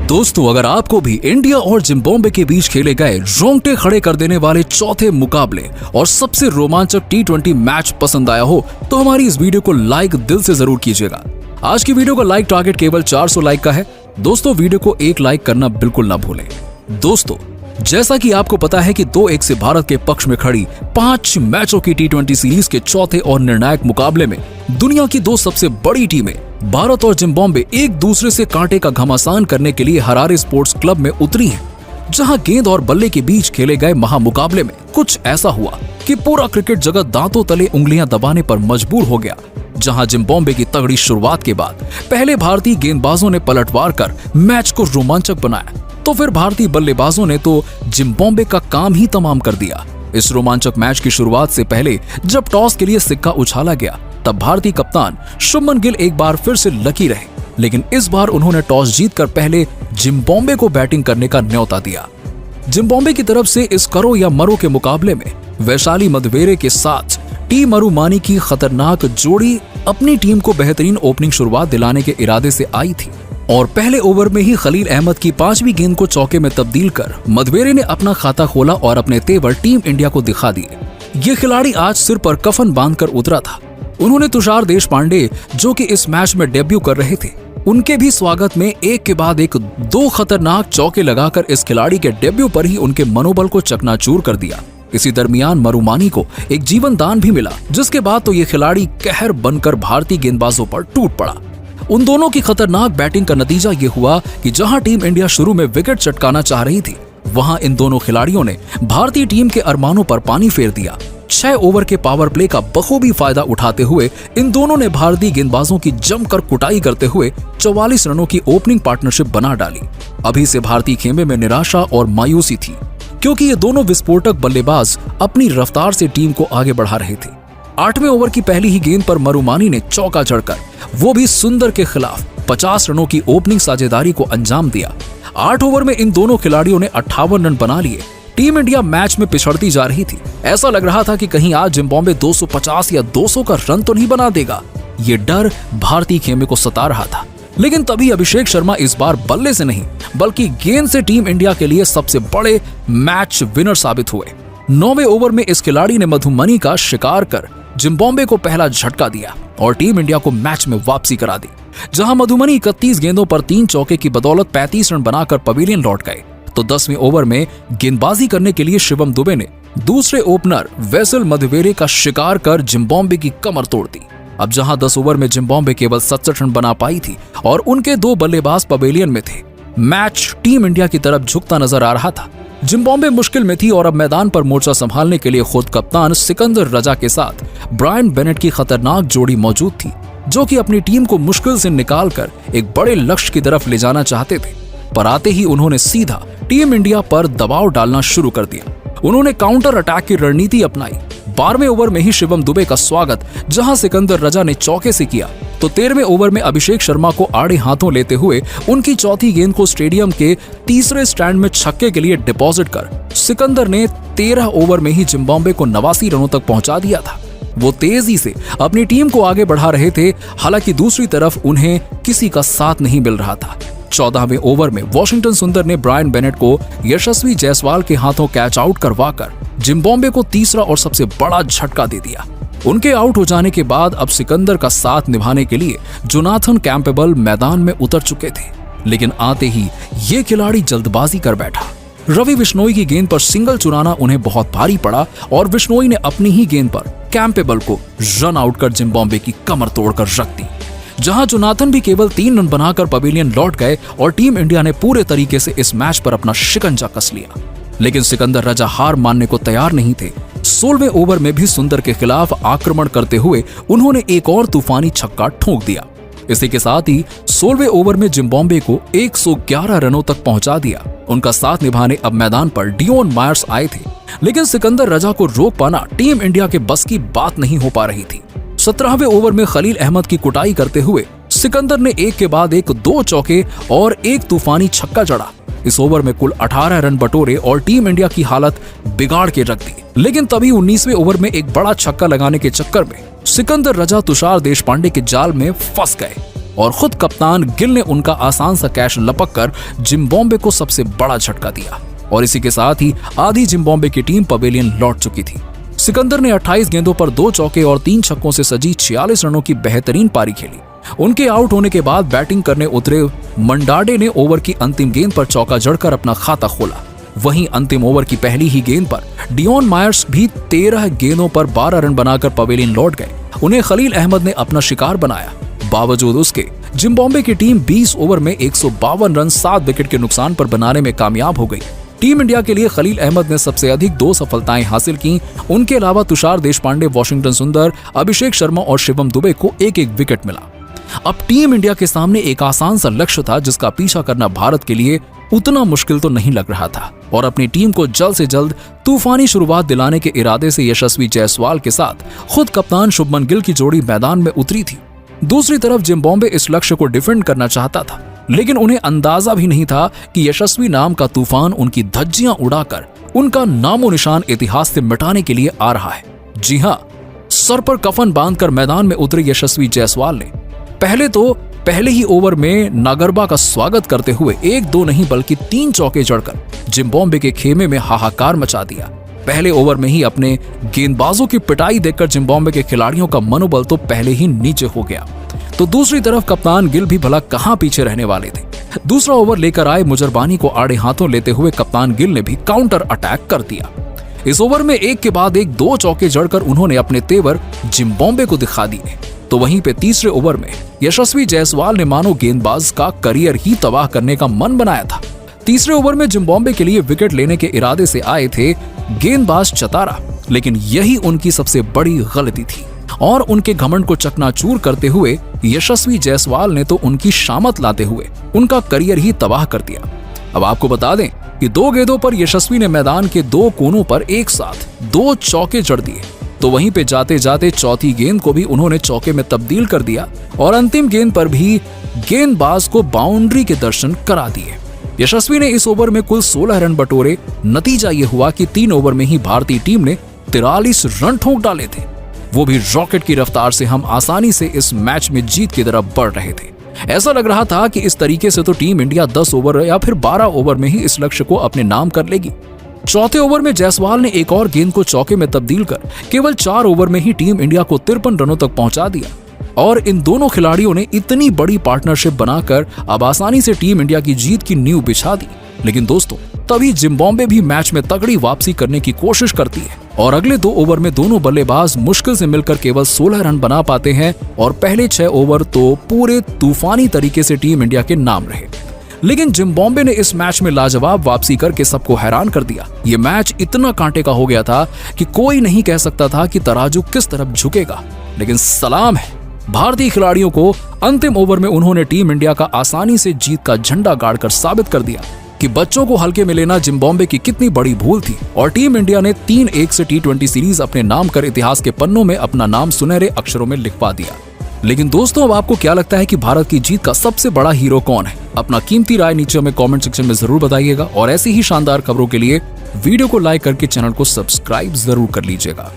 दोस्तों, अगर आपको भी इंडिया और जिम्बाब्वे के बीच खेले गए रोंगटे खड़े कर देने वाले चौथे मुकाबले और सबसे रोमांचक T20 मैच पसंद आया हो तो हमारी इस वीडियो को लाइक दिल से जरूर कीजिएगा। आज की वीडियो का लाइक टारगेट केवल 400 लाइक का है। दोस्तों, वीडियो को एक लाइक करना बिल्कुल ना भूलें। दोस्तों, जैसा कि आपको पता है कि 2-1 से भारत के पक्ष में खड़ी 5 मैचों की T20 सीरीज के चौथे और निर्णायक मुकाबले में दुनिया की 2 सबसे बड़ी टीमें भारत और जिम्बाब्वे एक दूसरे से कांटे का घमासान करने के लिए हरारे स्पोर्ट्स क्लब में उतरी हैं। जहां गेंद और बल्ले के बीच खेले गए महामुकाबले में कुछ ऐसा हुआ कि पूरा क्रिकेट जगत दांतों तले उंगलियां दबाने पर मजबूर हो गया। जहां जिम्बाब्वे की तगड़ी शुरुआत के बाद पहले भारतीय गेंदबाजों ने पलटवार कर मैच को रोमांचक बनाया, तो फिर भारतीय बल्लेबाजों ने तो जिम्बाब्वे का काम ही तमाम कर दिया। इस रोमांचक मैच की शुरुआत से पहले जब टॉस के लिए सिक्का उछाला गया तब भारतीय कप्तान शुभमन गिल एक बार फिर से लकी रहे, लेकिन इस बार उन्होंने टॉस जीतकर पहले जिम्बाब्वे को बैटिंग करने का न्योता दिया। जिम्बाब्वे की तरफ से इस करो या मरो के मुकाबले में वैशाली मधवेरे के साथ टी मरुमानी की खतरनाक जोड़ी अपनी टीम को बेहतरीन ओपनिंग शुरुआत दिलाने के इरादे से आई थी और पहले ओवर में ही खलील अहमद की 5वीं गेंद को चौके में तब्दील कर मधवेरे ने अपना खाता खोला और अपने तेवर टीम इंडिया को दिखा दिए। ये खिलाड़ी आज सिर पर कफन बांधकर उतरा था। उन्होंने तुषार देशपांडे, जो कि इस मैच में डेब्यू कर रहे थे, उनके भी स्वागत में एक के बाद एक 2 खतरनाक चौके लगाकर इस खिलाड़ी के डेब्यू पर ही उनके मनोबल को चकनाचूर कर दिया। इसी दरमियान मरुमानी को एक जीवन दान भी मिला, जिसके बाद तो ये खिलाड़ी कहर बनकर भारतीय गेंदबाजों पर टूट पड़ा। उन दोनों की खतरनाक बैटिंग का नतीजा ये हुआ कि जहां टीम इंडिया शुरू में विकेट चटकाना चाह रही थी, वहां इन दोनों खिलाड़ियों ने भारतीय टीम के अरमानों पर पानी फेर दिया। 6 ओवर के पावर प्ले का बखूबी फायदा उठाते हुए इन दोनों ने भारतीय गेंदबाजों की जमकर कुटाई करते हुए 44 रनों की ओपनिंग पार्टनरशिप बना डाली। अभी से भारतीय खेमे में निराशा और मायूसी थी, क्योंकि ये दोनों विस्फोटक बल्लेबाज अपनी रफ्तार से टीम को आगे बढ़ा रहे थे। 8वें ओवर की पहली ही गेंद पर मरुमानी ने चौका जड़कर, वो भी सुंदर के खिलाफ, 50 रनों की ओपनिंग साझेदारी को अंजाम दिया। 8 ओवर में इन दोनों खिलाड़ियों ने 58 रन बना लिए। टीम इंडिया मैच में पिछड़ती जा रही थी। ऐसा लग रहा था कि कहीं आज जिम्बाब्वे 250 या 200 का रन तो नहीं बना देगा। ये डर भारतीय खेमे को सता रहा था। लेकिन तभी अभिषेक शर्मा इस बार बल्ले से नहीं बल्कि गेंद से टीम इंडिया के लिए सबसे बड़े मैच विनर साबित हुए। 9वें ओवर में इस खिलाड़ी ने मधुमनी का शिकार कर जिम्बाब्वे को पहला झटका दिया और टीम इंडिया को मैच में वापसी करा दी। जहां मधुमनी 31 गेंदों पर 3 चौके की बदौलत 35 रन बनाकर पवेलियन लौट गए, तो 10वें ओवर में गेंदबाजी करने के लिए शिवम दुबे ने दूसरे ओपनर वैसल मधवेरे का शिकार कर जिम्बाब्वे की कमर तोड़ दी। अब जहां 10 ओवर में जिम्बाब्वे केवल 67 रन बना पाई थी और उनके 2 बल्लेबाज पवेलियन में थे, मैच टीम इंडिया की तरफ झुकता नजर आ रहा था। जिम्बाब्वे मुश्किल में थी और अब मैदान पर मोर्चा संभालने के लिए खुद कप्तान सिकंदर रजा के साथ ब्रायन बेनेट की खतरनाक जोड़ी मौजूद थी, जो कि अपनी टीम को मुश्किल से निकालकर एक बड़े लक्ष्य की तरफ ले जाना चाहते थे। पर आते ही उन्होंने सीधा टीम इंडिया पर दबाव डालना शुरू कर दिया। उन्होंने काउंटर अटैक की रणनीति अपनाई। 12वें ओवर में ही शिवम दुबे का स्वागत जहां सिकंदर रजा ने चौके से किया, तो 13वें ओवर में अभिषेक शर्मा को आड़े हाथों लेते हुए उनकी चौथी गेंद को स्टेडियम के तीसरे स्टैंड में छक्के के लिए डिपॉजिट कर सिकंदर ने 13 ओवर में ही जिम्बाब्वे को 89 रनों तक पहुंचा दिया था। वो तेजी से अपनी टीम को आगे बढ़ा रहे थे, हालांकि दूसरी तरफ उन्हें किसी का साथ नहीं मिल रहा था। 14वें ओवर में वॉशिंगटन सुंदर ने ब्रायन बेनेट को यशस्वी जायसवाल के हाथों कैच आउट करवाकर जिम्बाब्वे को तीसरा और सबसे बड़ा झटका दे दिया। उनके आउट हो जाने के बाद अब सिकंदर का साथ निभाने के लिए जोनाथन कैंपेबल मैदान में उतर चुके थे, लेकिन आते ही ये खिलाड़ी जल्दबाजी कर बैठा। रवि बिश्नोई की गेंद पर सिंगल चुराना उन्हें बहुत भारी पड़ा और बिश्नोई ने अपनी ही गेंद पर कैंपेबल को रन आउट कर जिम्बाब्वे की कमर तोड़कर रख दी। जहां जोनाथन भी केवल 3 रन बनाकर पवेलियन लौट गए और टीम इंडिया ने पूरे तरीके से इस मैच पर अपना शिकंजा कस लिया। लेकिन सिकंदर रजा हार मानने को तैयार नहीं थे। 16वें ओवर में भी सुंदर के खिलाफ आक्रमण करते हुए उन्होंने एक और तूफानी छक्का ठोक दिया। इसी के साथ ही 16वें ओवर में जिम्बाब्वे को 111 रनों तक पहुंचा दिया। उनका साथ निभाने अब मैदान पर डियोन मायर्स आए थे, लेकिन सिकंदर रजा को रोक पाना टीम इंडिया के बस की बात नहीं हो पा रही थी। 17वें ओवर में खलील अहमद की कुटाई करते हुए सिकंदर ने एक के बाद एक 2 चौके और एक तूफानी छक्का जड़ा। इस ओवर में कुल 18 रन बटोरे और टीम इंडिया की हालत बिगाड़ के रख दी। लेकिन तभी 19वें ओवर में एक बड़ा छक्का लगाने के चक्कर में सिकंदर रजा तुषार देशपांडे के जाल में फंस गए। और खुद कप्तान गिल ने उनका आसान सा कैच लपक कर जिम्बाब्वे को सबसे बड़ा झटका दिया और इसी के साथ ही आधी जिम्बाब्वे की टीम पवेलियन लौट चुकी थी। सिकंदर ने 28 गेंदों पर 2 चौके और 3 छक्कों से सजी 46 रनों की बेहतरीन पारी खेली। उनके आउट होने के बाद बैटिंग करने उतरे मंडाडे ने ओवर की अंतिम गेंद पर चौका जड़कर अपना खाता खोला। वहीं अंतिम ओवर की पहली ही गेंद पर डियोन मायर्स भी 13 गेंदों पर 12 रन बनाकर पवेलियन लौट गए। उन्हें खलील अहमद ने अपना शिकार बनाया। बावजूद उसके जिम्बाब्वे की टीम 20 ओवर में 152 रन 7 विकेट के नुकसान पर बनाने में कामयाब हो गई। टीम इंडिया के लिए खलील अहमद ने सबसे अधिक 2 सफलताएं हासिल की। उनके अलावा तुषार देशपांडे, वॉशिंगटन सुंदर, अभिषेक शर्मा और शिवम दुबे को एक एक विकेट मिला। अब टीम इंडिया के सामने एक आसान सा लक्ष्य था जिसका पीछा करना भारत के लिए उतना मुश्किल तो नहीं लग रहा था और अपनी टीम को जल्द से जल्द तूफानी शुरुआत दिलाने के इरादे से यशस्वी जायसवाल के साथ खुद कप्तान शुभमन गिल की जोड़ी मैदान में उतरी थी। दूसरी तरफ जिम्बाब्वे इस लक्ष्य को डिफेंड करना चाहता था, लेकिन उन्हें अंदाजा भी नहीं था कि यशस्वी नाम का तूफान उनकी धज्जियां उड़ाकर उनका नामो निशान इतिहास से मिटाने के लिए आ रहा है। जी हां, सर पर कफन बांधकर मैदान में उतरे यशस्वी जायसवाल ने पहले ही ओवर में नागरबा का स्वागत करते हुए 1-2 नहीं बल्कि 3 चौके जड़कर जिम्बाब्वे के खेमे में हाहाकार मचा दिया। पहले ओवर में ही अपने गेंदबाजों की पिटाई देखकर जिम्बाब्वे के खिलाड़ियों का मनोबल तो पहले ही नीचे हो गया, तो दूसरी तरफ कप्तान गिल भी भला कहां पीछे रहने वाले थे। दूसरा ओवर लेकर आए मुजरबानी को आड़े हाथों लेते हुए कप्तान गिल ने भी काउंटर अटैक कर दिया। इस ओवर में एक के बाद एक 2 चौके जड़कर उन्होंने अपने तेवर जिम्बाब्वे को दिखा दिए। तो वहीं पे तीसरे ओवर में यशस्वी जायसवाल ने मानो गेंदबाज का करियर ही तबाह करने का मन बनाया था। तीसरे ओवर में जिम्बाब्वे के लिए विकेट लेने के इरादे से आए थे गेंदबाज चतारा, लेकिन यही उनकी सबसे बड़ी गलती थी और उनके घमंड को चकनाचूर करते हुए यशस्वी जायसवाल ने तो उनकी शामत लाते हुए उनका करियर ही तबाह कर दिया। अब आपको बता दें कि 2 गेंदों पर यशस्वी ने मैदान के 2 कोनों पर एक साथ 2 चौके जड़ दिए, तो वहीं पे जाते जाते चौथी गेंद को भी उन्होंने चौके में तब्दील कर दिया और अंतिम गेंद पर भी गेंदबाज को बाउंड्री के दर्शन करा दिए। यशस्वी ने इस ओवर में कुल 16 रन बटोरे। नतीजा ये हुआ कि 3 ओवर में ही भारतीय टीम ने 43 रन ठोक डाले थे, वो भी रॉकेट की रफ्तार से। हम आसानी से इस मैच में जीत की तरफ बढ़ रहे थे। ऐसा लग रहा था कि इस तरीके से तो टीम इंडिया 10 ओवर या फिर 12 ओवर में ही इस लक्ष्य को अपने नाम कर लेगी। चौथे ओवर में जायसवाल ने एक और गेंद को चौके में तब्दील कर केवल 4 ओवर में ही टीम इंडिया को 53 रनों तक पहुंचा दिया और इन दोनों खिलाड़ियों ने इतनी बड़ी पार्टनरशिप बनाकर अब आसानी से टीम इंडिया की जीत की नींव बिछा दी। लेकिन दोस्तों, तभी जिम्बाब्वे भी मैच में तगड़ी वापसी करने की कोशिश करती है और अगले 2 ओवर में दोनों बल्लेबाज मुश्किल से मिलकर केवल 16 रन बना पाते हैं और पहले 6 ओवर तो पूरे तूफानी तरीके से टीम इंडिया के नाम रहे। लेकिन जिम्बाब्वे ने इस मैच में लाजवाब वापसी करके सबको हैरान कर दिया। ये मैच इतना कांटे का हो गया था कि कोई नहीं कह सकता था कि तराजू किस तरफ झुकेगा। लेकिन सलाम है भारतीय खिलाड़ियों को, अंतिम ओवर में उन्होंने टीम इंडिया का आसानी से जीत का झंडा गाड़कर साबित कर दिया कि बच्चों को हल्के में लेना जिम्बाब्वे की कितनी बड़ी भूल थी और टीम इंडिया ने 3-1 से T20 सीरीज अपने नाम कर इतिहास के पन्नों में अपना नाम सुनहरे अक्षरों में लिखवा दिया। लेकिन दोस्तों, अब आपको क्या लगता है कि भारत की जीत का सबसे बड़ा हीरो कौन है? अपना कीमती राय नीचे में कमेंट सेक्शन में जरूर बताइएगा और ऐसी ही शानदार खबरों के लिए वीडियो को लाइक करके चैनल को सब्सक्राइब जरूर कर लीजिएगा।